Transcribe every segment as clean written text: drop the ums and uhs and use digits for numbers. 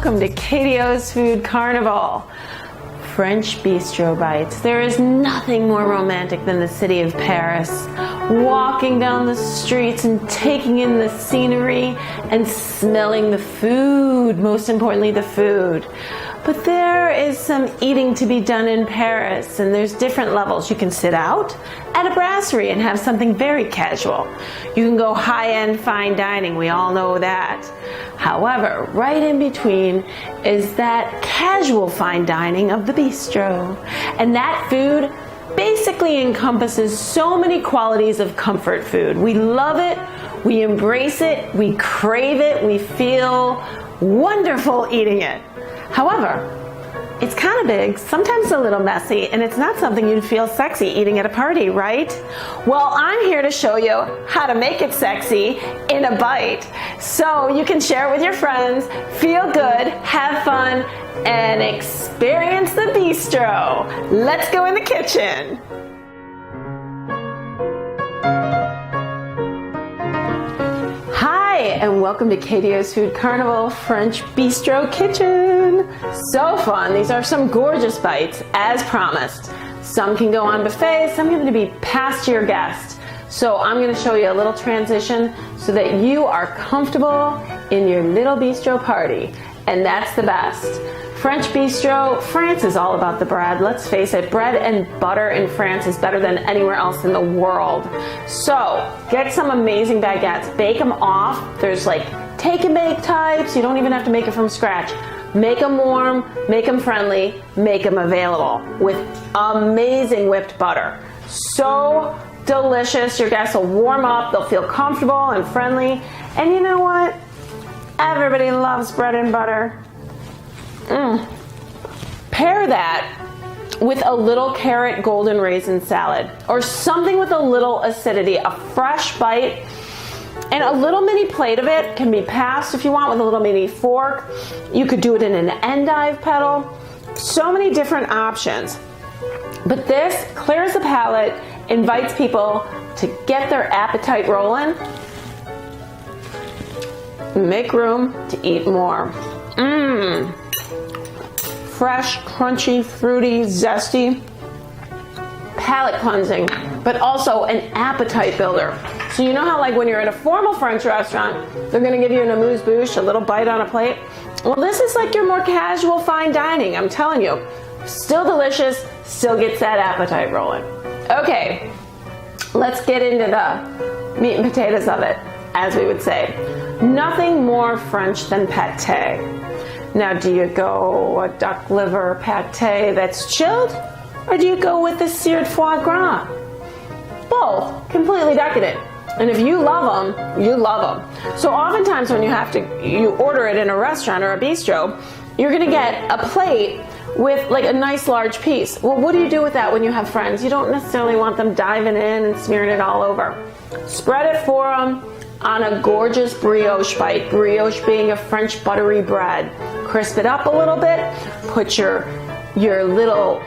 welcome to KDO's Food Carnival. French bistro bites. There is nothing more romantic than the city of Paris. Walking down the streets and taking in the scenery and smelling the food, most importantly the food. But there is some eating to be done in Paris, and there's different levels. You can sit out at a brasserie and have something very casual. You can go high-end fine dining, we all know that. However, right in between is that casual fine dining of the bistro. And that food basically encompasses so many qualities of comfort food. We love it, we embrace it, we crave it, we feel wonderful eating it. However, it's kind of big, sometimes a little messy, and it's not something you'd feel sexy eating at a party, right? Well, I'm here to show you how to make it sexy in a bite. So you can share it with your friends, feel good, have fun, and experience the bistro. Let's go in the kitchen. And welcome to KDO's Food Carnival French Bistro Kitchen. So fun. These are some gorgeous bites, as promised. Some can go on buffet, some can be passed to your guest. So I'm going to show you a little transition so that you are comfortable in your little bistro party. And that's the best. French bistro, France is all about the bread. Let's face it, bread and butter in France is better than anywhere else in the world. So get some amazing baguettes, bake them off. There's like take and bake types. You don't even have to make it from scratch. Make them warm, make them friendly, make them available with amazing whipped butter. So delicious. Your guests will warm up, they'll feel comfortable and friendly. And you know what? Everybody loves bread and butter. Pair that with a little carrot golden raisin salad or something with a little acidity, a fresh bite, and a little mini plate of it can be passed if you want with a little mini fork. You could do it in an endive petal. So many different options. But this clears the palate, invites people to get their appetite rolling, make room to eat more. Fresh, crunchy, fruity, zesty, palate cleansing, but also an appetite builder. So you know how like when you're at a formal French restaurant, they're gonna give you an amuse-bouche, a little bite on a plate? Well, this is like your more casual fine dining, I'm telling you. Still delicious, still gets that appetite rolling. Okay, let's get into the meat and potatoes of it, as we would say. Nothing more French than pate. Now, do you go a duck liver pate that's chilled, or do you go with the seared foie gras? Both, completely decadent. And if you love them, you love them. So oftentimes when you order it in a restaurant or a bistro, you're gonna get a plate with like a nice large piece. Well, what do you do with that when you have friends? You don't necessarily want them diving in and smearing it all over. Spread it for them on a gorgeous brioche bite, brioche being a French buttery bread. Crisp it up a little bit, put your little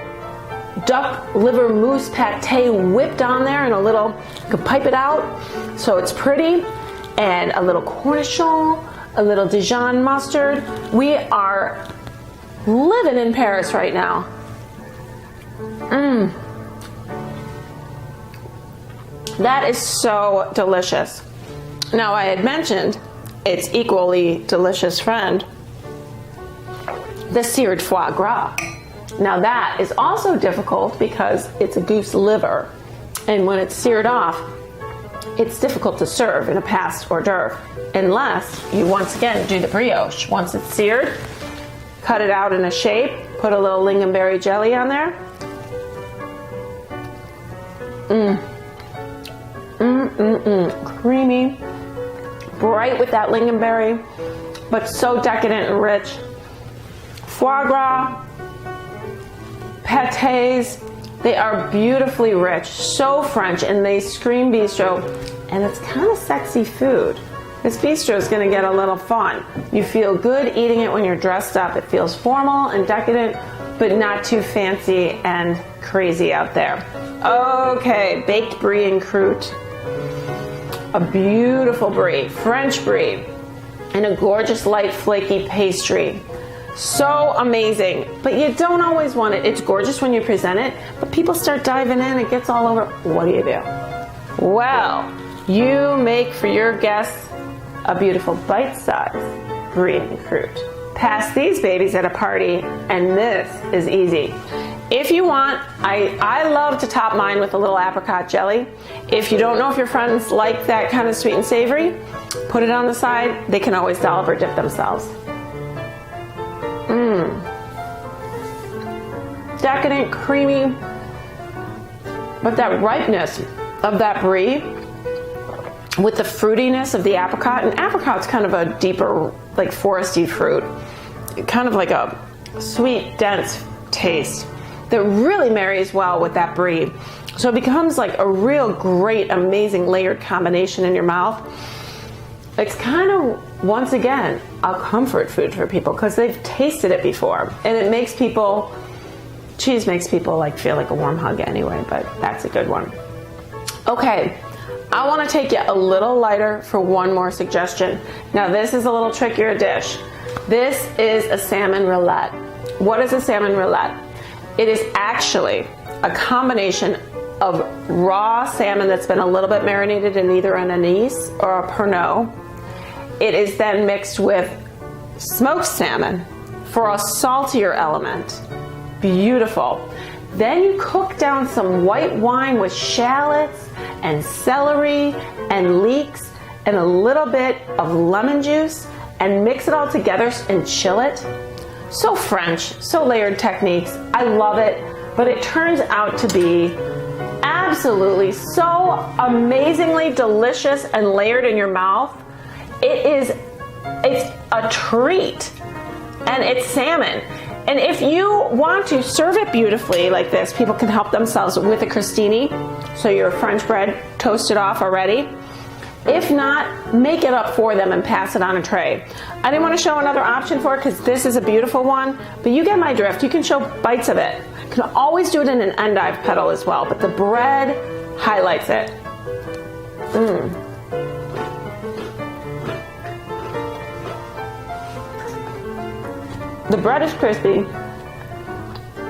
duck liver mousse pate whipped on there and you can pipe it out so it's pretty, and a little cornichon, a little Dijon mustard. We are living in Paris right now. That is so delicious. Now, I had mentioned its equally delicious friend, the seared foie gras. Now that is also difficult because it's a goose liver, and when it's seared off, it's difficult to serve in a passed hors d'oeuvre unless you once again do the brioche. Once it's seared, cut it out in a shape, put a little lingonberry jelly on there. Creamy, bright with that lingonberry, but so decadent and rich. Foie gras, pâtés, they are beautifully rich, so French, and they scream bistro, and it's kind of sexy food. This bistro is going to get a little fun. You feel good eating it when you're dressed up. It feels formal and decadent, but not too fancy and crazy out there. Okay, baked brie and croûte. A beautiful brie, French brie, and a gorgeous light flaky pastry. So amazing, but you don't always want it. It's gorgeous when you present it, but people start diving in, it gets all over. What do? Well, you make for your guests a beautiful bite-sized brie and croûte. Pass these babies at a party, and this is easy. If you want, I love to top mine with a little apricot jelly. If you don't know if your friends like that kind of sweet and savory, put it on the side. They can always dollop or dip themselves. Decadent, creamy, but that ripeness of that brie with the fruitiness of the apricot, and apricot's kind of a deeper, like foresty fruit, kind of like a sweet, dense taste that really marries well with that brie. So it becomes like a real great, amazing layered combination in your mouth. It's kind of, once again, a comfort food for people because they've tasted it before, and it makes people, cheese makes people like feel like a warm hug anyway, but that's a good one. Okay, I want to take you a little lighter for one more suggestion. Now this is a little trickier dish. This is a salmon roulette. What is a salmon roulette? It is actually a combination of raw salmon that's been a little bit marinated in either an anise or a Pernod. It is then mixed with smoked salmon for a saltier element. Beautiful. Then you cook down some white wine with shallots and celery and leeks and a little bit of lemon juice and mix it all together and chill it. So French, so layered techniques. I love it, but it turns out to be absolutely so amazingly delicious and layered in your mouth. It's a treat, and it's salmon. And if you want to serve it beautifully like this, people can help themselves with a crostini. So your French bread toasted off already. If not, make it up for them and pass it on a tray. I didn't want to show another option for it because this is a beautiful one, but you get my drift. You can show bites of it. You can always do it in an endive petal as well, but the bread highlights it. The bread is crispy.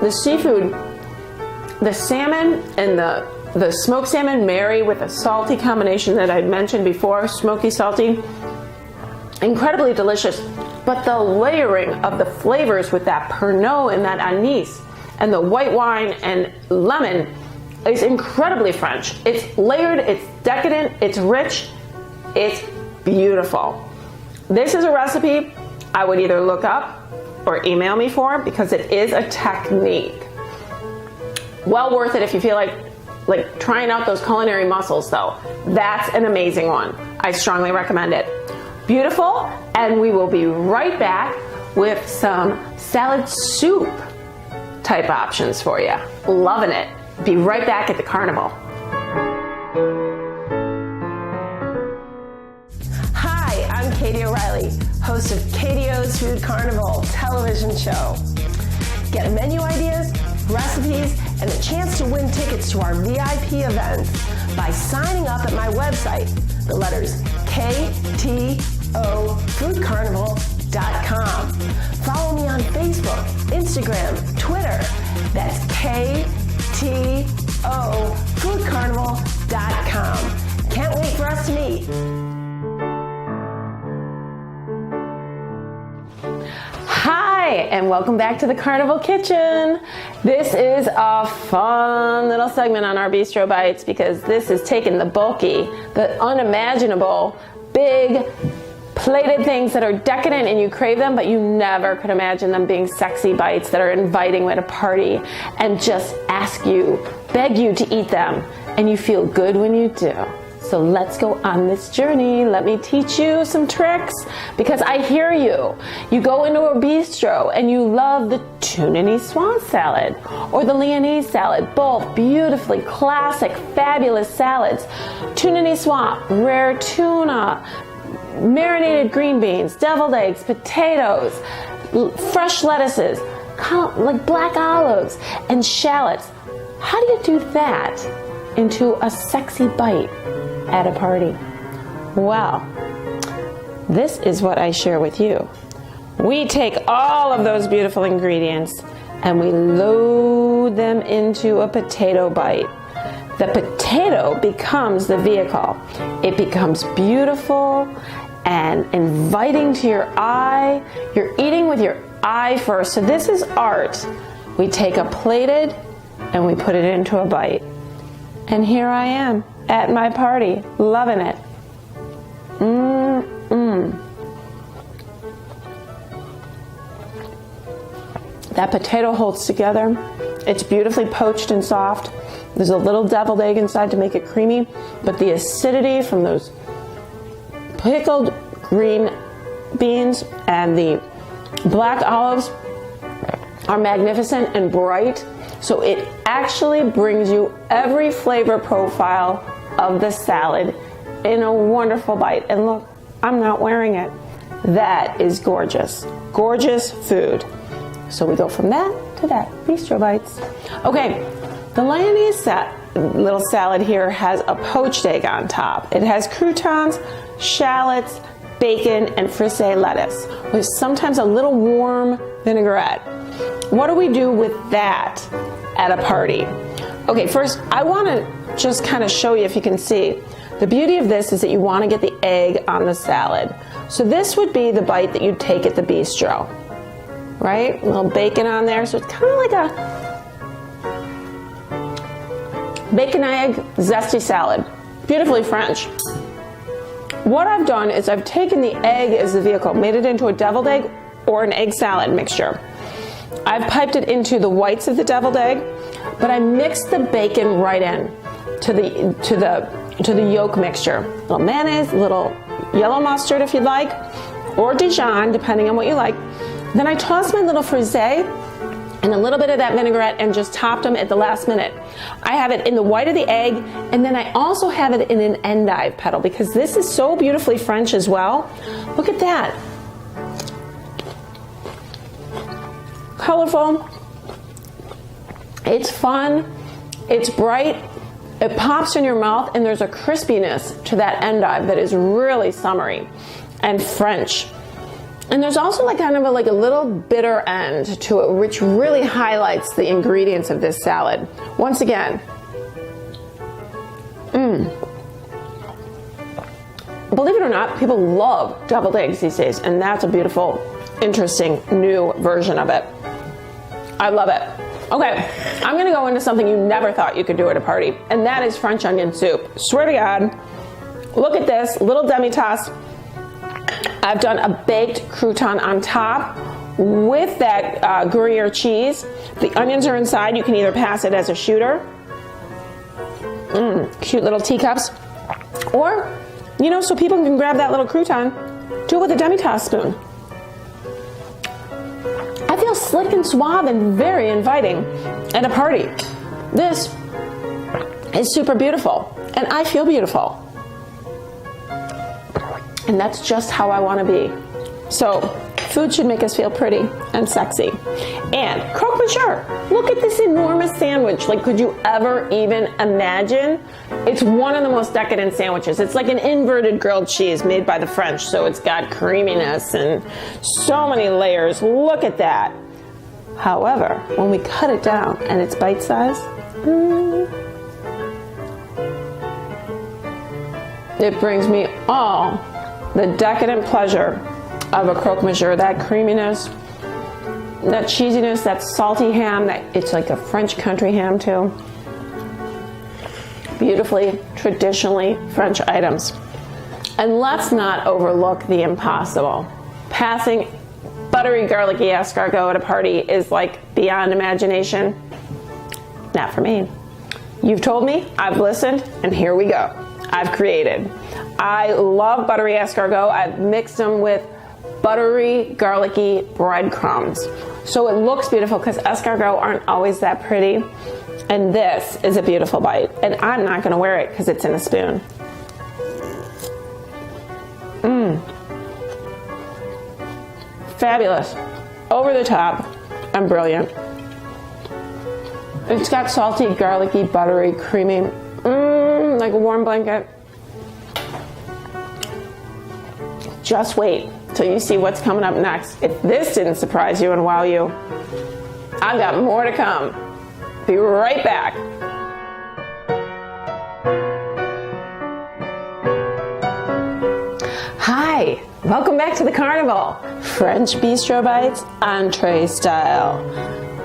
The seafood, the salmon and the smoked salmon marry with a salty combination that I mentioned before, smoky, salty, incredibly delicious. But the layering of the flavors with that Pernod and that anise and the white wine and lemon is incredibly French. It's layered, it's decadent, it's rich, it's beautiful. This is a recipe I would either look up or email me for because it is a technique. Well worth it if you feel like trying out those culinary muscles though. That's an amazing one. I strongly recommend it. Beautiful, and we will be right back with some salad soup type options for you. Loving it. Be right back at the Carnival. Hi, I'm Katie O'Reilly, host of KDO's Food Carnival television show. Get menu ideas, recipes, and a chance to win tickets to our VIP events by signing up at my website, the letters KTOFoodCarnival.com. Follow me on Facebook, Instagram, Twitter. That's KTOFoodCarnival.com. Can't wait for us to meet. Hi, and welcome back to the Carnival Kitchen. This is a fun little segment on our Bistro Bites because this is taking the bulky, the unimaginable, big, plated things that are decadent and you crave them, but you never could imagine them being sexy bites that are inviting at a party and just beg you to eat them, and you feel good when you do. So let's go on this journey. Let me teach you some tricks because I hear you. You go into a bistro and you love the tuna niçoise salad or the Lyonnaise salad, both beautifully classic, fabulous salads. Tuna niçoise, rare tuna, marinated green beans, deviled eggs, potatoes, fresh lettuces, like black olives and shallots. How do you do that into a sexy bite at a party? Well, this is what I share with you. We take all of those beautiful ingredients and we load them into a potato bite. The potato becomes the vehicle. It becomes beautiful and inviting to your eye. You're eating with your eye first. So this is art. We take a plated and we put it into a bite. And here I am at my party, loving it. That potato holds together. It's beautifully poached and soft. There's a little deviled egg inside to make it creamy, but the acidity from those pickled green beans and the black olives are magnificent and bright. So it actually brings you every flavor profile of the salad in a wonderful bite. And look, I'm not wearing it. That is gorgeous. Gorgeous food. So we go from that to that. Bistro bites. Okay, the Lyonnaise little salad here has a poached egg on top. It has croutons, shallots, bacon, and frisee lettuce with sometimes a little warm vinaigrette. What do we do with that at a party? Okay, first I want to just kind of show you, if you can see, the beauty of this is that you want to get the egg on the salad. So this would be the bite that you'd take at the bistro, right? A little bacon on there, so it's kind of like a bacon egg zesty salad. Beautifully French. What I've done is I've taken the egg as the vehicle, made it into a deviled egg or an egg salad mixture. I've piped it into the whites of the deviled egg, but I mixed the bacon right in to the yolk mixture. A little mayonnaise, a little yellow mustard if you'd like, or Dijon, depending on what you like. Then I tossed my little frisee and a little bit of that vinaigrette and just topped them at the last minute. I have it in the white of the egg, and then I also have it in an endive petal because this is so beautifully French as well. Look at that. Colorful. It's fun. It's bright. It pops in your mouth, and there's a crispiness to that endive that is really summery and French. And there's also like kind of like a little bitter end to it, which really highlights the ingredients of this salad. Once again, believe it or not, people love deviled eggs these days, and that's a beautiful, interesting new version of it. I love it. Okay, I'm gonna go into something you never thought you could do at a party, and that is French onion soup. Swear to God, look at this, little demi-tasse. I've done a baked crouton on top with that Gruyere cheese. The onions are inside. You can either pass it as a shooter. Cute little teacups. Or, so people can grab that little crouton, do it with a demi-tasse spoon. I feel slick and suave and very inviting at a party. This is super beautiful, and I feel beautiful. And that's just how I want to be. So, food should make us feel pretty and sexy. And croque monsieur. Look at this enormous sandwich. Like, could you ever even imagine? It's one of the most decadent sandwiches. It's like an inverted grilled cheese made by the French. So it's got creaminess and so many layers. Look at that. However, when we cut it down and it's bite-sized, it brings me all the decadent pleasure of a croque monsieur. That creaminess, that cheesiness, that salty ham, that it's like a French country ham too. Beautifully, traditionally French items. And let's not overlook the impossible. Passing buttery garlicky escargot at a party is like beyond imagination. Not for me. You've told me, I've listened, and here we go. I've created. I love buttery escargot. I've mixed them with buttery, garlicky breadcrumbs. So it looks beautiful because escargot aren't always that pretty. And this is a beautiful bite. And I'm not going to wear it because it's in a spoon. Fabulous. Over the top and brilliant. It's got salty, garlicky, buttery, creamy, like a warm blanket. Just wait. till you see what's coming up next. If this didn't surprise you and wow you, I've got more to come. Be right back. Hi, welcome back to the Carnival. French Bistro Bites, entree style.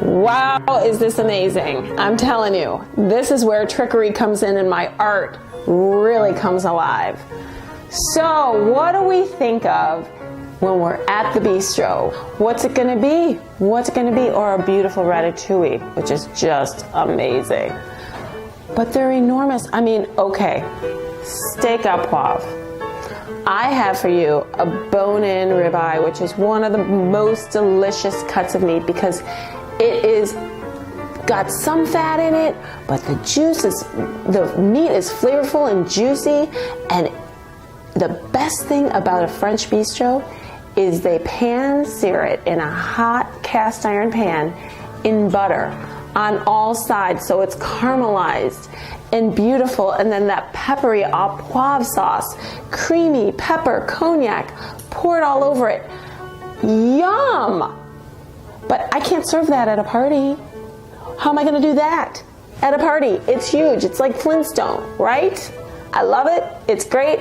Wow, is this amazing? I'm telling you, this is where trickery comes in and my art really comes alive. So, what do we think of when we're at the bistro? What's it gonna be? What's it gonna be? Or a beautiful ratatouille, which is just amazing. But they're enormous. I mean, okay, steak à poivre. I have for you a bone-in ribeye, which is one of the most delicious cuts of meat because it is got some fat in it, but the meat is flavorful and juicy. And the best thing about a French bistro is they pan sear it in a hot cast iron pan in butter on all sides, so it's caramelized and beautiful. And then that peppery au poivre sauce, creamy pepper, cognac, poured all over it. Yum! But I can't serve that at a party. How am I going to do that at a party? It's huge. It's like Flintstone, right? I love it. It's great.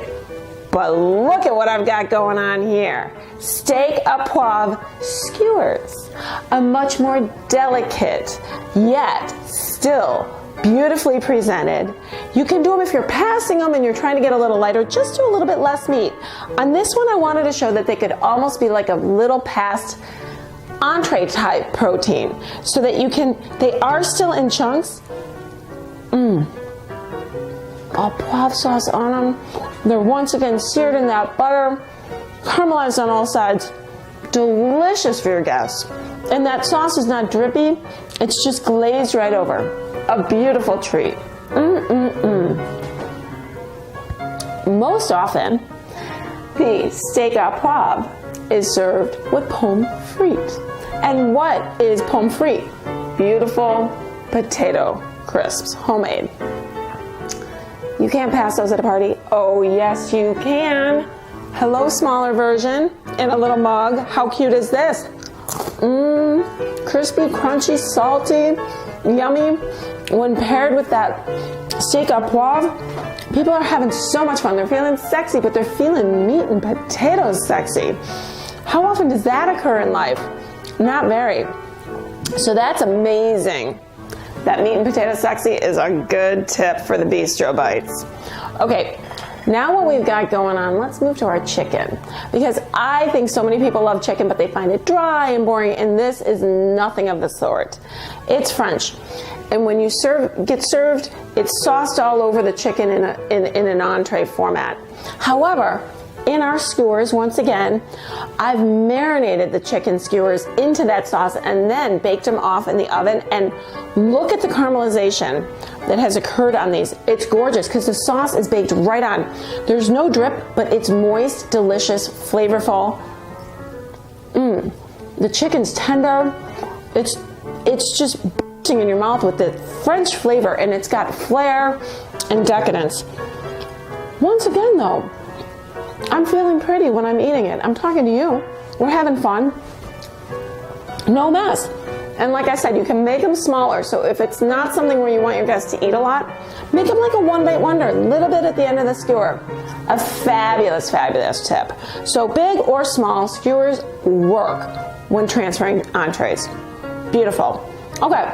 But look at what I've got going on here. Steak à poivre skewers. A much more delicate, yet still beautifully presented. You can do them if you're passing them and you're trying to get a little lighter, just do a little bit less meat. On this one, I wanted to show that they could almost be like a little past entree type protein, so that they are still in chunks. Au poivre sauce on them. They're once again seared in that butter, caramelized on all sides. Delicious for your guests. And that sauce is not drippy, it's just glazed right over. A beautiful treat. Most often, the steak à poivre is served with pommes frites. And what is pommes frites? Beautiful potato crisps, homemade. You can't pass those at a party. Oh, yes, you can. Hello, smaller version in a little mug. How cute is this? Crispy, crunchy, salty, yummy. When paired with that steak à poivre, people are having so much fun. They're feeling sexy, but they're feeling meat and potatoes sexy. How often does that occur in life? Not very. So that's amazing. That meat and potato sexy is a good tip for the bistro bites. Okay, now what we've got going on, let's move to our chicken. Because I think so many people love chicken, but they find it dry and boring, and this is nothing of the sort. It's French. And when you get served, it's sauced all over the chicken in an entree format. However, in our skewers, once again, I've marinated the chicken skewers into that sauce and then baked them off in the oven. And look at the caramelization that has occurred on these. It's gorgeous because the sauce is baked right on. There's no drip, but it's moist, delicious, flavorful. The chicken's tender. It's just bursting in your mouth with the French flavor, and it's got flair and decadence. Once again, though, I'm feeling pretty when I'm eating it. I'm talking to you. We're having fun. No mess. And like I said, you can make them smaller. So if it's not something where you want your guests to eat a lot, make them like a one-bite wonder, a little bit at the end of the skewer. A fabulous, fabulous tip. So big or small, skewers work when transferring entrees. Beautiful. Okay,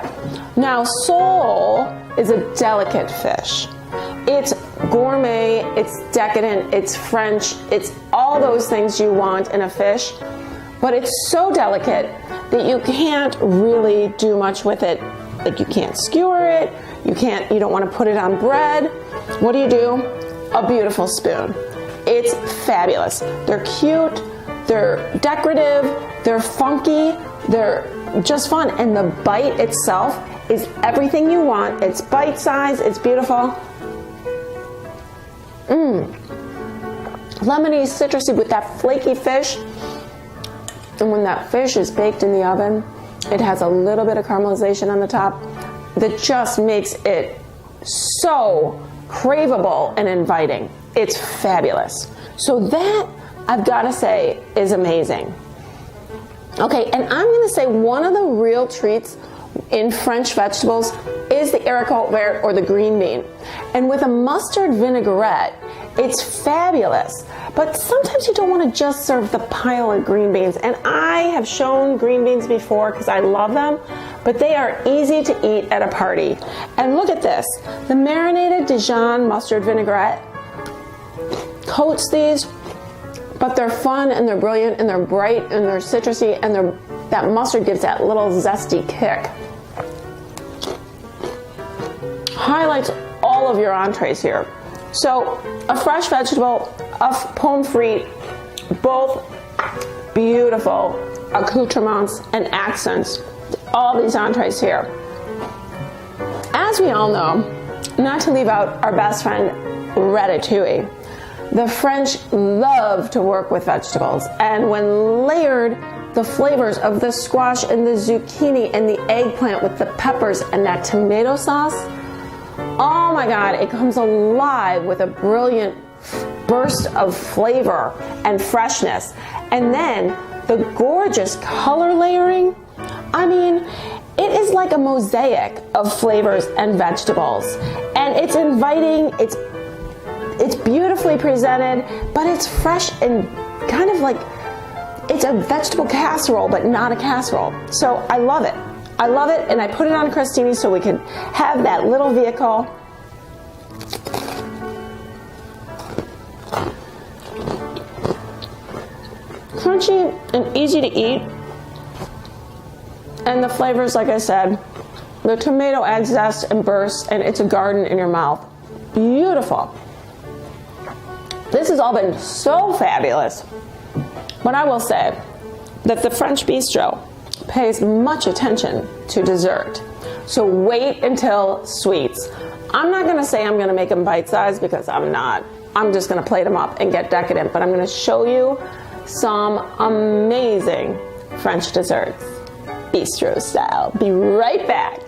now sole is a delicate fish. It's gourmet, it's decadent, it's French, it's all those things you want in a fish, but it's so delicate that you can't really do much with it. Like you can't skewer it, you don't want to put it on bread. What do? A beautiful spoon. It's fabulous. They're cute, they're decorative, they're funky, they're just fun, and the bite itself is everything you want. It's bite-sized, it's beautiful. Lemony, citrusy with that flaky fish. And when that fish is baked in the oven, it has a little bit of caramelization on the top that just makes it so craveable and inviting. It's fabulous. So that I've got to say, is amazing. Okay, and I'm going to say one of the real treats in French vegetables is the haricot vert or the green bean. And with a mustard vinaigrette, it's fabulous. But sometimes you don't want to just serve the pile of green beans. And I have shown green beans before because I love them, but they are easy to eat at a party. And look at this. The marinated Dijon mustard vinaigrette coats these, but they're fun and they're brilliant and they're bright and they're citrusy and that mustard gives that little zesty kick. Highlights all of your entrees here. So a fresh vegetable, a pomme frite, both beautiful accoutrements and accents. All these entrees here. As we all know, not to leave out our best friend, ratatouille. The French love to work with vegetables, and when layered, the flavors of the squash and the zucchini and the eggplant with the peppers and that tomato sauce, oh my God, it comes alive with a brilliant burst of flavor and freshness. And then the gorgeous color layering, I mean, it is like a mosaic of flavors and vegetables. And it's inviting, it's beautifully presented, but it's fresh and kind of like, it's a vegetable casserole, but not a casserole. So I love it. I love it, and I put it on crostini so we can have that little vehicle. Crunchy and easy to eat. And the flavors, like I said, the tomato adds zest and burst, and it's a garden in your mouth. Beautiful. This has all been so fabulous. But I will say that the French Bistro pays much attention to dessert. So wait until sweets. I'm not going to say I'm going to make them bite-sized because I'm not. I'm just going to plate them up and get decadent. But I'm going to show you some amazing French desserts, Bistro style. Be right back.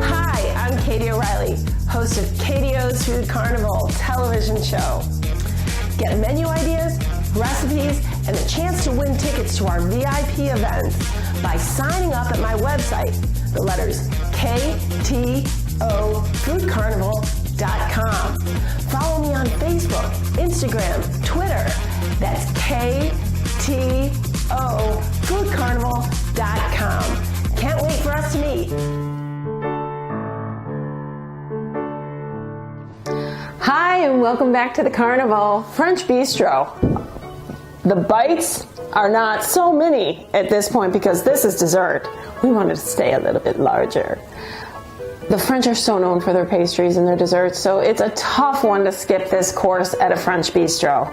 Hi, I'm Katie O'Reilly, host of KDO's Food Carnival television show. Get menu ideas, recipes, and a chance to win tickets to our VIP events by signing up at my website, the letters KTOFoodCarnival.com. Follow me on Facebook, Instagram, Twitter. That's KTOFoodCarnival.com. Can't wait for us to meet. Hi, and welcome back to the Carnival. French Bistro. The bites are not so many at this point because this is dessert. We wanted to stay a little bit larger. The French are so known for their pastries and their desserts, so it's a tough one to skip this course at a French Bistro.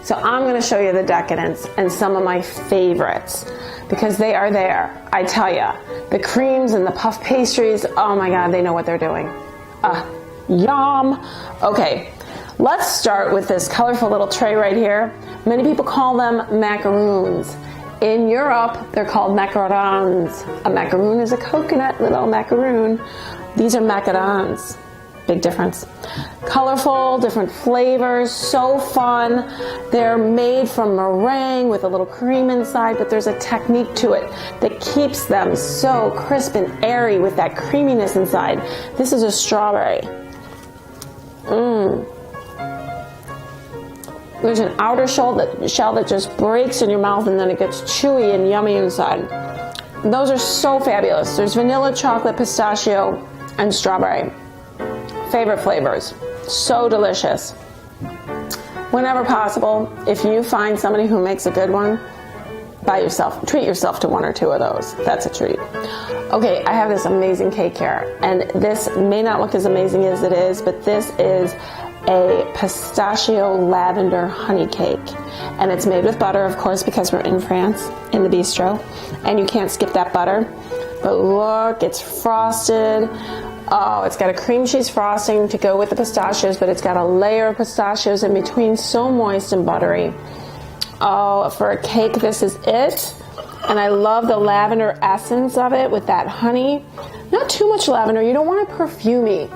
So I'm going to show you the decadents and some of my favorites because they are there. I tell you, the creams and the puff pastries, oh my God, they know what they're doing. Yum. Okay, let's start with this colorful little tray right here. Many people call them macaroons. In Europe, they're called macarons. A macaroon is a coconut little macaroon. These are macarons. Big difference. Colorful, different flavors, so fun. They're made from meringue with a little cream inside, but there's a technique to it that keeps them so crisp and airy with that creaminess inside. This is a strawberry. There's an outer shell that just breaks in your mouth and then it gets chewy and yummy inside. Those are so fabulous. There's vanilla, chocolate, pistachio, and strawberry. Favorite flavors. So delicious. Whenever possible, if you find somebody who makes a good one, buy yourself, treat yourself to one or two of those. That's a treat. Okay, I have this amazing cake here, and this may not look as amazing as it is, but this is a pistachio lavender honey cake, and it's made with butter, of course, because we're in France in the bistro, and you can't skip that butter. But look, it's frosted. Oh, it's got a cream cheese frosting to go with the pistachios, but it's got a layer of pistachios in between, so moist and buttery. Oh, for a cake, this is it. And I love the lavender essence of it with that honey. Not too much lavender. You don't want it perfumey.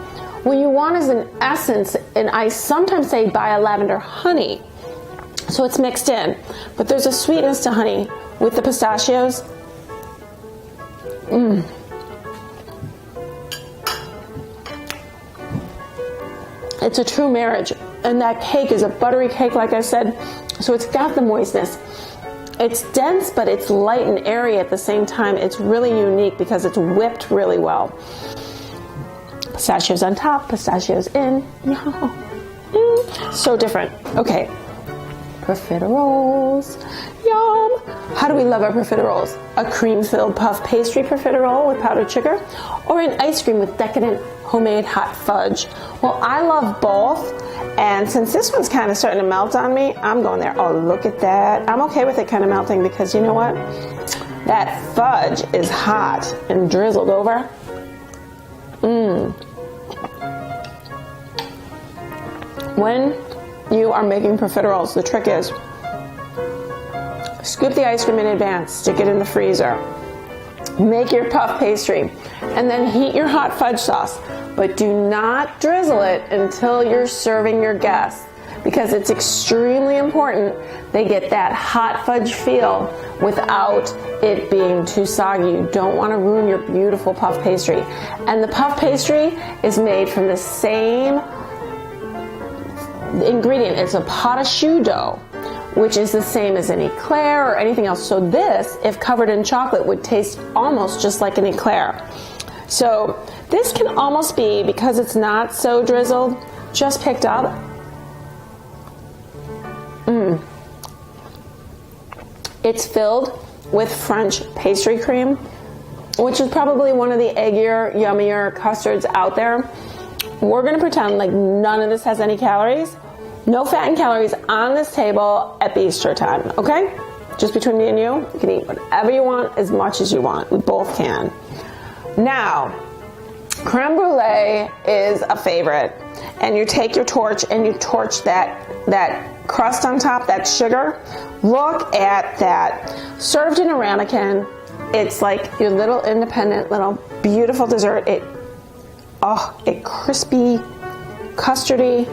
What you want is an essence, and I sometimes say buy a lavender honey. So it's mixed in, but there's a sweetness to honey with the pistachios. It's a true marriage, and that cake is a buttery cake, like I said, so it's got the moistness. It's dense, but it's light and airy at the same time. It's really unique because it's whipped really well. Pistachios on top, pistachios in. So different. Okay. Profiteroles. Yum! How do we love our profiteroles? A cream-filled puff pastry profiterole with powdered sugar, or an ice cream with decadent homemade hot fudge? Well, I love both, and since this one's kind of starting to melt on me, I'm going there. Oh, look at that. I'm okay with it kind of melting because you know what? That fudge is hot and drizzled over. When you are making profiteroles, the trick is scoop the ice cream in advance, stick it in the freezer, make your puff pastry, and then heat your hot fudge sauce. But do not drizzle it until you're serving your guests, because it's extremely important they get that hot fudge feel without it being too soggy. You don't want to ruin your beautiful puff pastry. And the puff pastry is made from the same ingredient. It's a pot of choux dough, which is the same as an eclair or anything else. So this, if covered in chocolate, would taste almost just like an eclair. So this can almost be, because it's not so drizzled, just picked up. It's filled with French pastry cream, which is probably one of the eggier, yummier custards out there. We're going to pretend like none of this has any calories. No fat and calories on this table at Bistro time, okay? Just between me and you can eat whatever you want, as much as you want. We both can. Now, creme brulee is a favorite. And you take your torch and you torch that crust on top, that sugar. Look at that. Served in a ramekin. It's like your little independent, little beautiful dessert. It crispy, custardy.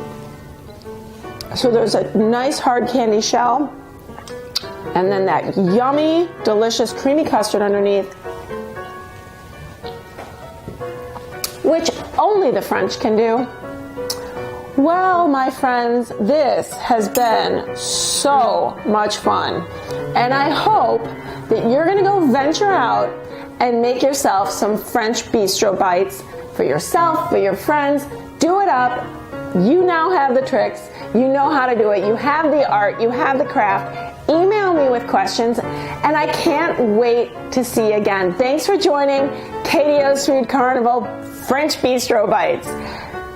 So there's a nice hard candy shell, and then that yummy, delicious, creamy custard underneath, which only the French can do. Well, my friends, this has been so much fun, and I hope that you're going to go venture out and make yourself some French bistro bites for yourself, for your friends. Do it up. You now have the tricks. You know how to do it. You have the art. You have the craft. Email me with questions, and I can't wait to see you again. Thanks for joining KDO's Food Carnival French Bistro Bites.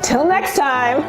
Till next time.